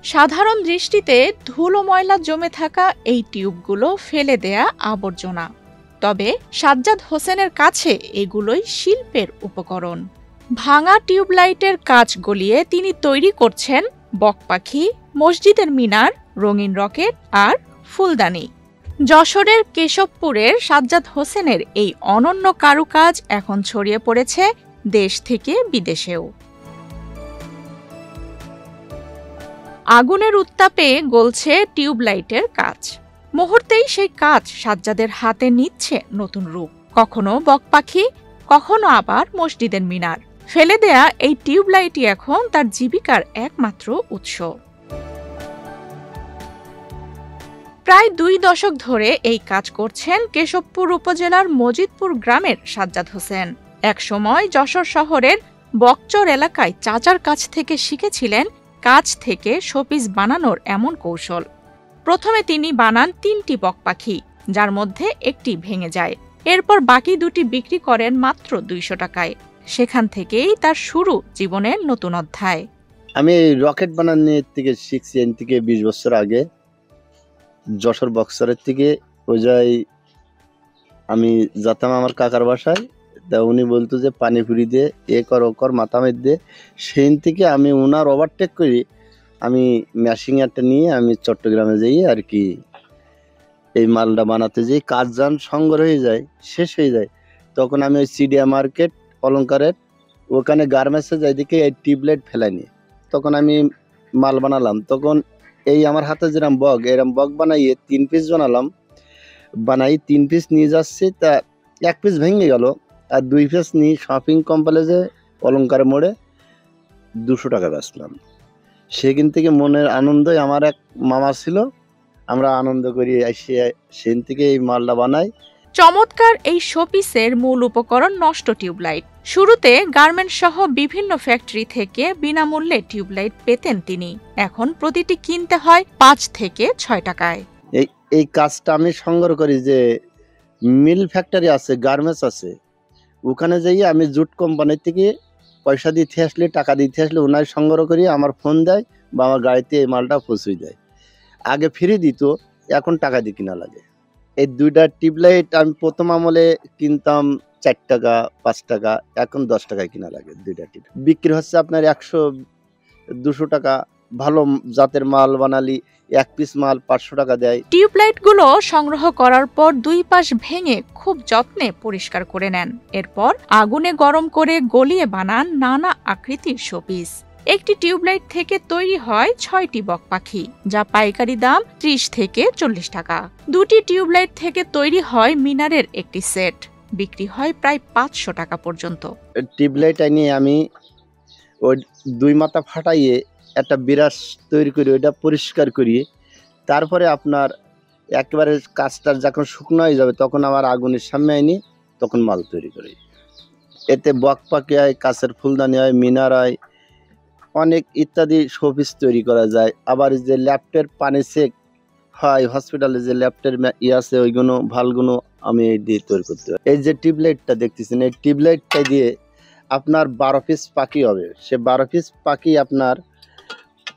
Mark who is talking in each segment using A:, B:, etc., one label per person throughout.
A: সাধারণ দৃষ্টিতে ধুলো ময়লা জমে থাকা এই টিউবগুলো ফেলে দেয়া আবর্জনা, তবে সাজ্জাদ হোসেনের কাছে এগুলোই শিল্পের উপকরণ। ভাঙা টিউবলাইটের কাঁচ গলিয়ে তিনি তৈরি করছেন বকপাখি, মসজিদের মিনার, রঙিন রকেট আর ফুলদানি। যশোরের কেশবপুরের সাজ্জাদ হোসেনের এই অনন্য কারুকাজ এখন ছড়িয়ে পড়েছে দেশ থেকে বিদেশেও। আগুনের উত্তাপে গলছে টিউবলাইটের কাঁচ, মুহূর্তেই সেই কাঁচ সাজ্জাদের হাতে নিচ্ছে নতুন রূপ, কখনো বকপাখি, কখনো আবার মসজিদের মিনার। ফেলে দেয়া এই টিউবলাইটই এখন তার জীবিকার একমাত্র উৎস। প্রায় 2 দশক ধরে এই কাজ করছেন কেশবপুর উপজেলার মজিদপুর গ্রামের সাজ্জাদ হোসেন। একসময় যশোর শহরের বকচর এলাকায় চাচার কাছ থেকে শিখেছিলেন কাঁচ থেকে শোপিস বানানোর এমন কৌশল। প্রথমে তিনি বানান 3টি বকপাখি, যার মধ্যে একটি ভেঙে যায়। এরপর বাকি 2টি বিক্রি করেন মাত্র 200 টাকায়। সেখান থেকেই তার শুরু জীবনের নতুন অধ্যায়।
B: আমি রকেট বানানোর থেকে শিখছি এর থেকে 20 বছর আগে। যশোর বক্সারের থেকে ওই যাই আমি যেতাম আমার কাকার বাসায়, তা উনি বলতো যে পানি ফুরি দিয়ে এ কর ও কর মাথা মেদ দিয়ে। সেই থেকে আমি ওনার ওভারটেক করি, আমি মেশিন একটা নিয়ে আমি চট্টগ্রামে যাই আর কি এই মালটা বানাতে যাই। কাজ যান সংগ্রহ হয়ে যায়, শেষ হয়ে যায়, তখন আমি ওই সিডিয়া মার্কেট অলঙ্কারের ওখানে গার্মেন্টসে যাই, দিকে এই টিউবলাইট ফেলাইনি। তখন আমি মাল বানালাম, তখন এই আমার হাতে যেরকম এরম বক বানাইয়ে 3 পিস বানালাম। বানাই 3 পিস নিয়ে যাচ্ছি, তা 1 পিস ভেঙে গেল, আর 2 পিস নিয়ে শপিং কমপ্লেক্সে অলঙ্কার মোড়ে 200 টাকা বেচলাম। সেখান থেকে মনের আনন্দই, আমার এক মামা ছিল, আমরা আনন্দ করি এসে সেখান থেকে এই মালটা বানাই।
A: চমৎকার এই শোপিসের মূল উপকরণ নষ্ট টিউবলাইট। শুরুতে গার্মেন্টস সহ বিভিন্ন ফ্যাক্টরি থেকে বিনামূল্যে টিউবলাইট পেতেন তিনি। এখন প্রতিটি কিনতে হয় 5 থেকে 6 টাকায়।
B: এই কাজটা আমি সংগ্রহ করি যে মিল ফ্যাক্টরি আছে, গার্মেন্টস আছে, ওখানে যাই আমি জুট কোম্পানির থেকে পয়সা দিতে আসলে, টাকা দিতে আসলে ওনার সংগ্রহ করি, আমার ফোন দেয় বা আমার গাড়িতে এই মালটা পৌঁছে দেয়। আগে ফ্রি দিত, এখন টাকা দিয়ে কিনা লাগে। এই 2টা টিউবলাইট আমি প্রথম আমলে কিনতাম 4 টাকা 5 টাকা, এখন 10 টাকায় কিনা লাগে। 2টা টিউব বিক্রি হচ্ছে আপনার 100-200 টাকা। ভালো জাতের মাল বানালি 1 পিস মাল 500 টাকা দেয়।
A: টিউবলাইটগুলো সংগ্রহ করার পর 2 পাশ ভেঙে খুব যত্নে পরিষ্কার করে নেন। এরপর আগুনে গরম করে গলিয়ে বানান নানা আকৃতির শোপিস। একটি টিউবলাইট থেকে তৈরি হয় 6টি বকপাখি, যা পাইকারি দাম 30 থেকে 40 টাকা। 2টি টিউবলাইট থেকে তৈরি হয় মিনারের একটি সেট, বিক্রি হয় প্রায় 500 টাকা পর্যন্ত।
B: টিউবলাইট নিয়ে আমি ওই 2 মাথা ফাটাইয়ে একটা বিরাস তৈরি করি, ওইটা পরিষ্কার করি। তারপরে আপনার একেবারে কাজটা যখন শুকনো হয়ে যাবে, তখন আমার আগুনের সামনে আনি, তখন মাল তৈরি করি। এতে বকপাখি হয়, কাছের ফুলদানি হয়, মিনার হয়, অনেক ইত্যাদি শোপিস তৈরি করা যায়। আবার যে ল্যাপটের পানি সেক হয়, হসপিটালে যে ল্যাপটের আছে, ওইগুলো ভালগুলো আমি এই দিয়ে তৈরি করতে হয়। এই যে টিউবলাইটটা দেখতেছেন, এই টিউবলাইটটা দিয়ে আপনার 12 পিস পাখি হবে। সে 12 পিস পাখি আপনার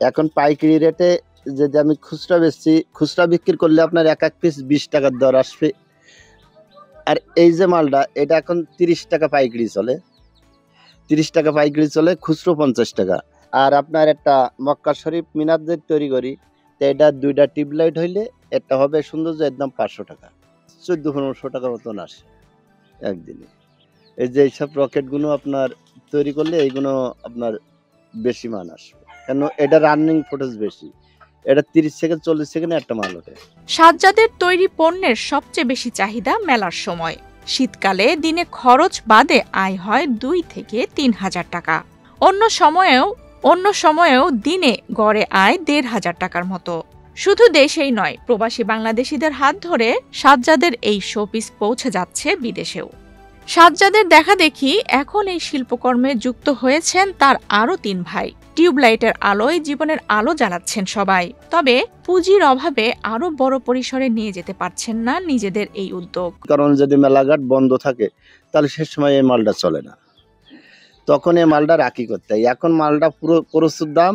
B: এখন পাইকারি রেটে, যদি আমি খুচরা বেচছি, খুচরা বিক্রি করলে আপনার এক পিস 20 টাকার দর আসবে। আর এই যে মালটা, এটা এখন 30 টাকা পাইকারি চলে, 30 টাকা পাইকারি চলে, খুচরো 50 টাকা। আর আপনার একটা মক্কা শরীফ মিনার যে তৈরি করি, তো এটা 2টা টিউবলাইট হইলে একটা হবে সৌন্দর্য, একদম 500 টাকা, 1400-1500 টাকার মতন আসে একদিনে। এই যে এইসব রকেটগুলো আপনার তৈরি করলে এইগুলো আপনার বেশি মান আসবে, কেন এটা রানিং ফুটেজ বেশি। এটা 30 থেকে 40 সেকেন্ডে একটা মাল ওঠে।
A: সাজ্জাদের তৈরি পণ্যের সবচেয়ে বেশি চাহিদা মেলার সময়। শীতকালে দিনে খরচ বাদে আয় হয় 2 থেকে 3 হাজার টাকা। অন্য সময়েও দিনে গড়ে আয় 1,500 টাকার মতো। শুধু দেশেই নয়, প্রবাসী বাংলাদেশিদের হাত ধরে সাজ্জাদের এই শোপিস পৌঁছে যাচ্ছে বিদেশেও। সাজ্জাদের দেখা দেখি এখন এই শিল্পকর্মে যুক্ত হয়েছেন তার আরও 3 ভাই। টিউবলাইটের আলোয় জীবনের আলো জ্বালাচ্ছেন সবাই। তবে পুঁজির অভাবে আরো বড় পরিসরে নিয়ে যেতে পারছেন না নিজেদের এই উদ্যোগ।
B: কারণ যদি মেলাঘাট বন্ধ থাকে, তাহলে সে সময় এই মালটা চলে না, তখন এই মালটা রাখি করতে হয়। এখন মালটা পুরো প্রচুর দাম,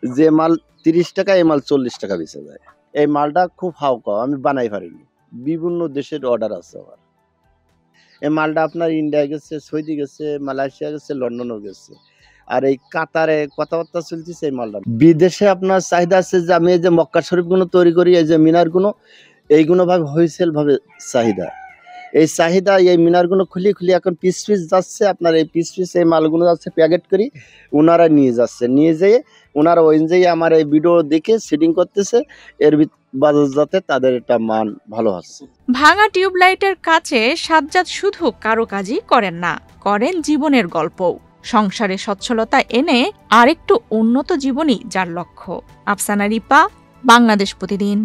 B: যে মাল 30 টাকা, এই মাল 40 টাকা বেচা যায়। এই মালটা খুব হাউকাও, আমি বানাই পারিনি, বিভিন্ন দেশের অর্ডার আছে আমার। এই মালটা আপনার ইন্ডিয়া গেছে, সৌদি গেছে, মালয়েশিয়া গেছে, লন্ডনও গেছে। আর এই কাতারে কথাবার্তা চলতেছে এই মালটা। বিদেশে আপনার চাহিদা আছে যে আমি এই যে মক্কা শরীফগুলো তৈরি করি, এই যে মিনারগুলো, এইগুলো ভাবে হোলসেল ভাবে চাহিদা। এই চাহিদা এই মিনারগুলো খুলি এখন পিস যাচ্ছে আপনার, এই পিস এই মালগুলো যাচ্ছে প্যাকেট করি, ওনারা নিয়ে যাচ্ছে, নিয়ে যেয়ে ওনারা ওই অনুযায়ী আমার এই ভিডিও দেখে সেটিং করতেছে, এর বাজার যাতে তাদের একটা মান ভালো হচ্ছে।
A: ভাঙা টিউবলাইটের কাছে সাজ্জাদ শুধু কারুকাজই করেন না, করেন জীবনের গল্পও। সংসারে সচ্ছলতা এনে আরেকটু উন্নত জীবনই যার লক্ষ্য। আফসানা রিপা, বাংলাদেশ প্রতিদিন।